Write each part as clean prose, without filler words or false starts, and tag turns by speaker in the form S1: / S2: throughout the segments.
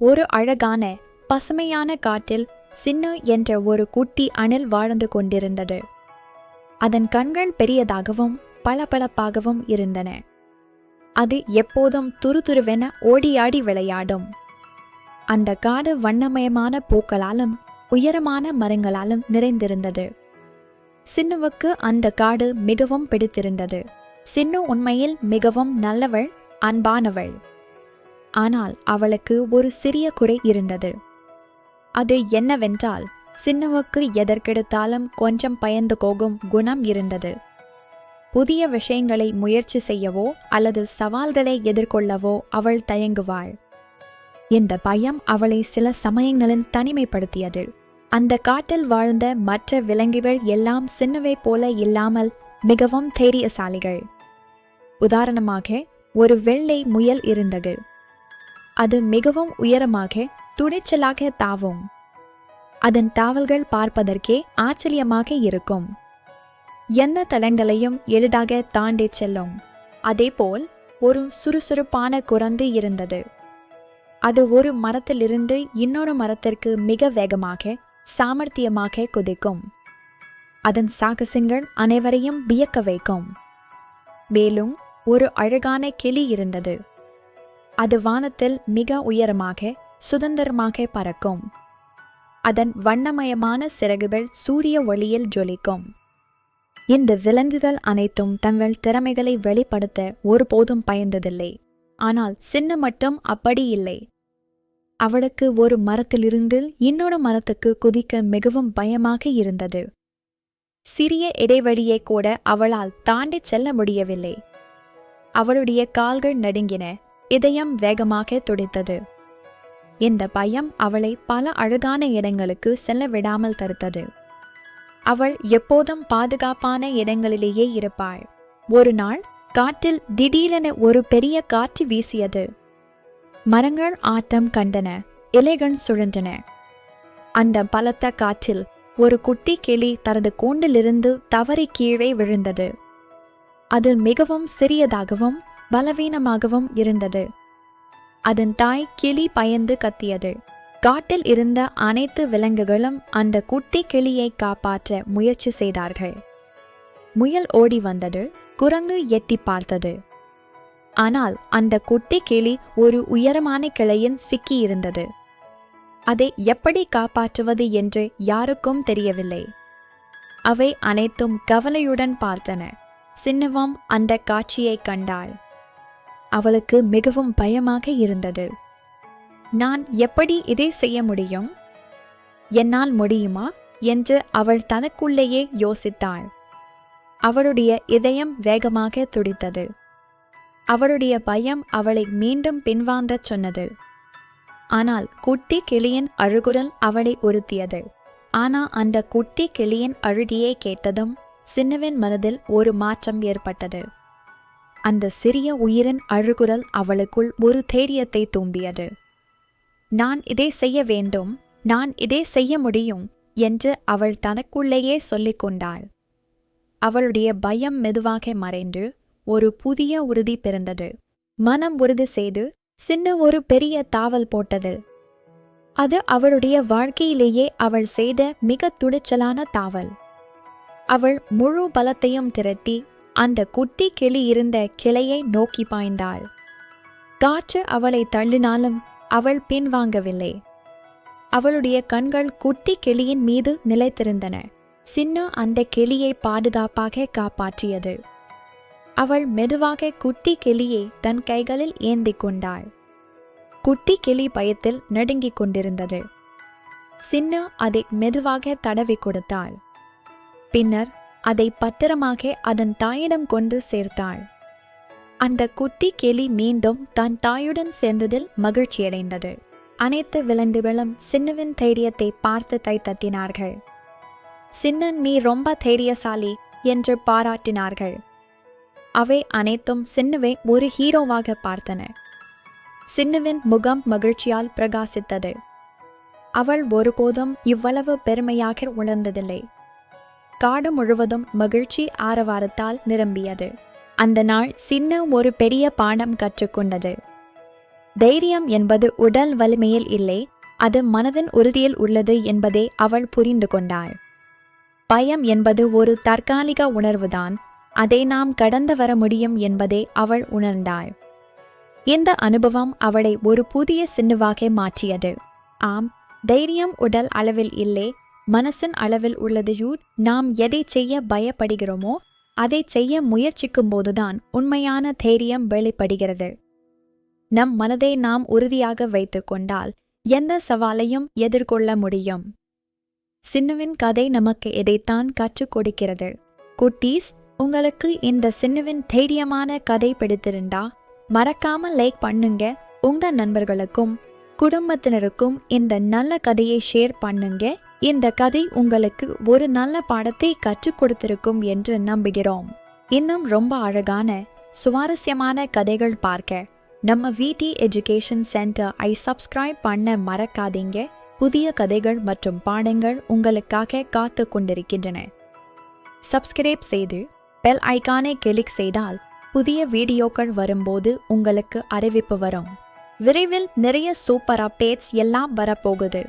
S1: ஒரு அழகான பசுமையான காட்டில் சின்னு என்ற ஒரு குட்டி அணில் வாழ்ந்து கொண்டிருந்தது. அதன் கண்கள் பெரியதாகவும் பளபளப்பாகவும் இருந்தன. அது எப்போதும் துருதுருவென ஓடியாடி விளையாடும். அந்த காடு வண்ணமயமான பூக்களாலும் உயரமான மரங்களாலும் நிறைந்திருந்தது. சின்னுவுக்கு அந்த காடு மிகவும் பிடித்திருந்தது. சின்னு உண்மையில் மிகவும் நல்லவள், அன்பானவள். ஆனால் அவளுக்கு ஒரு சிறிய குறை இருந்தது. அது என்னவென்றால், சின்னுவுக்கு எதற்கெடுத்தாலும் கொஞ்சம் பயந்து போகும் குணம் இருந்தது. புதிய விஷயங்களை முயற்சி செய்யவோ அல்லது சவால்களை எதிர்கொள்ளவோ அவள் தயங்குவாள். இந்த பயம் அவளை சில சமயங்களில் தனிமைப்படுத்தியது. அந்த காட்டில் வாழ்ந்த மற்ற விலங்குகள் எல்லாம் சின்னுவை போல இல்லாமல் மிகவும் தைரியசாலிகள். உதாரணமாக, ஒரு வெள்ளை முயல் இருந்தது. அது மிகவும் உயரமாக துணிச்சலாக தாவும். அதன் தாவல்கள் பார்ப்பதற்கே ஆச்சரியமாக இருக்கும். எந்த தடங்களையும் எளிதாக தாண்டி செல்லும். அதேபோல் ஒரு சுறுசுறுப்பான குரங்கு இருந்தது. அது ஒரு மரத்திலிருந்து இன்னொரு மரத்திற்கு மிக வேகமாக சாமர்த்தியமாக குதிக்கும். அதன் சாகசங்கள் அனைவரையும் வியக்க வைக்கும். மேலும் ஒரு அழகான கிளி இருந்தது. அது வானத்தில் மிக உயரமாக சுதந்திரமாக பறக்கும். அதன் வண்ணமயமான சிறகுகள் சூரிய ஒளியில் ஜொலிக்கும். இந்த விலங்குகள் அனைத்தும் தங்கள் திறமைகளை வெளிப்படுத்த ஒருபோதும் பயந்ததில்லை. ஆனால் சின்னு மட்டும் அப்படி இல்லை. அவளுக்கு ஒரு மரத்திலிருந்து இன்னொரு மரத்துக்கு குதிக்க மிகவும் பயமாக இருந்தது. சிறிய இடைவெளியை கூட அவளால் தாண்டி செல்ல முடியவில்லை. அவளுடைய கால்கள் நடுங்கின, இதயம் வேகமாக துடித்தது. இந்த பயம் அவளை பல அழகான இடங்களுக்கு செல்ல விடாமல் தடுத்தது. அவள் எப்போதும் பாதுகாப்பான இடங்களிலேயே இருப்பாள். ஒரு நாள் காட்டில் திடீரென ஒரு பெரிய காற்று வீசியது. மரங்கள் ஆட்டம் கண்டன, இலைகள் சுழன்றன. அந்த பலத்த காற்றில் ஒரு குட்டி கிளி தனது கூண்டிலிருந்து தவறி கீழே விழுந்தது. அது மிகவும் சிறியதாகவும் பலவீனமாகவும் இருந்தது. அதன் தாய் கிளி பயந்து கத்தியது. காட்டில் இருந்த அனைத்து விலங்குகளும் அந்த குட்டி கிளியை காப்பாற்ற முயற்சி செய்தார்கள். முயல் ஓடி வந்தது, குரங்கு எட்டி பார்த்தது. ஆனால் அந்த குட்டி கிளி ஒரு உயரமான கிளையில் சிக்கியிருந்தது. அதை எப்படி காப்பாற்றுவது என்று யாருக்கும் தெரியவில்லை. அவை அனைத்தும் கவலையுடன் பார்த்தன. சின்னுவும் அந்த காட்சியை கண்டாள். அவளுக்கு மிகவும் பயமாக இருந்தது. நான் எப்படி இதை செய்ய முடியும்? என்னால் முடியுமா என்று அவள் தனக்குள்ளேயே யோசித்தாள். அவளுடைய இதயம் வேகமாக துடித்தது. அவளுடைய பயம் அவளை மீண்டும் பின்வாங்கச் சொன்னது. ஆனால் குட்டி கிளியின் அழுகுரல் அவளை உறுத்தியது. ஆனால் அந்த குட்டி கிளியின் அழுகையை கேட்டதும் சின்னுவின் மனதில் ஒரு மாற்றம் ஏற்பட்டது. அந்த சிறிய உயிரின் அழுகுரல் அவளுக்குள் ஒரு தைரியத்தை தூண்டியது. நான் இதை செய்ய வேண்டும், நான் இதை செய்ய முடியும் என்று அவள் தனக்குள்ளேயே சொல்லிக் கொண்டாள். அவளுடைய பயம் மெதுவாக மறைந்து ஒரு புதிய உறுதி பிறந்தது. மனம் உறுதி செய்து சின்ன ஒரு பெரிய தாவல் போட்டது. அது அவளுடைய வாழ்க்கையிலேயே அவள் செய்த மிக துணிச்சலான தாவல். அவள் முழு பலத்தையும் திரட்டி அந்த குட்டி கிளி இருந்த கிளையை நோக்கி பாய்ந்தாள். காற்று அவளை தள்ளினாலும் அவள் பின்வாங்கவில்லை. அவளுடைய கண்கள் குட்டி கிளியின் மீது நிலைத்திருந்தன. சின்னு அந்த கிளியை பாதுகாப்பாக காப்பாற்றியது. அவள் மெதுவாக குட்டி கிளியை தன் கைகளில் ஏந்தி கொண்டாள். குட்டி கிளி பயத்தில் நடுங்கிக் கொண்டிருந்தது. சின்னு அதை மெதுவாக தடவி கொடுத்தாள். பின்னர் அதை பத்திரமாக அதன் தாயிடம் கொண்டு சேர்த்தாள். அந்த குட்டி கிளி மீண்டும் தன் தாயுடன் சேர்ந்ததில் மகிழ்ச்சியடைந்தது. அனைத்து விலங்குகளும் சின்னுவின் தைரியத்தை பார்த்து கைத்தட்டினார்கள். சின்னு, நீ ரொம்ப தைரியசாலி என்று பாராட்டினார்கள். அவை அனைத்தும் சின்னுவை ஒரு ஹீரோவாக பார்த்தன. சின்னுவின் முகம் மகிழ்ச்சியால் பிரகாசித்தது. அவள் ஒருபோதும் இவ்வளவு பெருமையாக உணர்ந்ததில்லை. காடு முழுவதும் மகிழ்ச்சி ஆரவாரத்தால் நிரம்பியது. அந்த நாள் சின்னு ஒரு பெரிய பாடம் கற்றுக்கொண்டது. தைரியம் என்பது உடல் வலிமையில் இல்லை, அது மனதின் உறுதியில் உள்ளது என்பதை அவள் புரிந்து கொண்டாள். பயம் என்பது ஒரு தற்காலிக உணர்வுதான், அதை நாம் கடந்து வர முடியும் என்பதை அவள் உணர்ந்தாள். இந்த அனுபவம் அவளை ஒரு புதிய சின்னுவாக மாற்றியது. ஆம், தைரியம் உடல் அளவில் இல்லை, மனசின் அளவில் உள்ளது. நாம் எதை செய்ய பயப்படுகிறோமோ அதை செய்ய முயற்சிக்கும் போதுதான் உண்மையான தைரியம் வெளிப்படுகிறது. நம் மனதை நாம் உறுதியாக வைத்து கொண்டால் எந்த சவாலையும் எதிர்கொள்ள முடியும். சின்னுவின் கதை நமக்கு எதைத்தான் கற்றுக் கொடுக்கிறது? குட்டீஸ், உங்களுக்கு இந்த சின்னுவின் தைரியமான கதை பிடித்திருந்தா மறக்காம லைக் பண்ணுங்க. உங்க நண்பர்களுக்கும் குடும்பத்தினருக்கும் இந்த நல்ல கதையை ஷேர் பண்ணுங்க. இந்த கதை உங்களுக்கு ஒரு நல்ல பாடத்தை கற்றுக் கொடுத்திருக்கும் என்று நம்புகிறோம். இன்னும் ரொம்ப அழகான சுவாரஸ்யமான கதைகள் பார்க்க நம்ம VT எஜுகேஷன் சென்டர் ஐ சப்ஸ்கிரைப் பண்ண மறக்காதீங்க. புதிய கதைகள் மற்றும் பாடங்கள் உங்களுக்காக காத்து கொண்டிருக்கின்றன. சப்ஸ்கிரைப் செய்து பெல் ஐகானை கிளிக் செய்தால் புதிய வீடியோக்கள் வரும்போது உங்களுக்கு அறிவிப்பு வரும். விரைவில் நிறைய சூப்பர் அப்டேட்ஸ் எல்லாம் வரப்போகுது.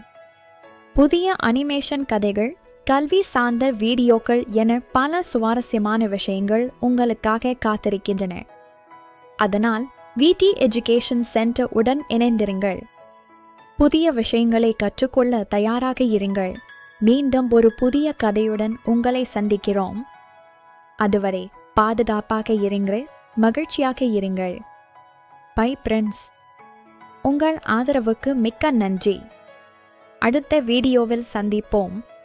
S1: புதிய அனிமேஷன் கதைகள், கல்வி சார்ந்த வீடியோக்கள் என பல சுவாரஸ்யமான விஷயங்கள் உங்களுக்காக காத்திருக்கின்றன. அதனால் VT எஜுகேஷன் சென்டர் உடன் இணைந்திருங்கள். புதிய விஷயங்களை கற்றுக்கொள்ள தயாராக இருங்கள். மீண்டும் ஒரு புதிய கதையுடன் உங்களை சந்திக்கிறோம். அதுவரை பாதுகாப்பாக இருங்கள், மகிழ்ச்சியாக இருங்கள். Bye friends. உங்கள் ஆதரவுக்கு மிக்க நன்றி. அடுத்த வீடியோவில் சந்திப்போம்.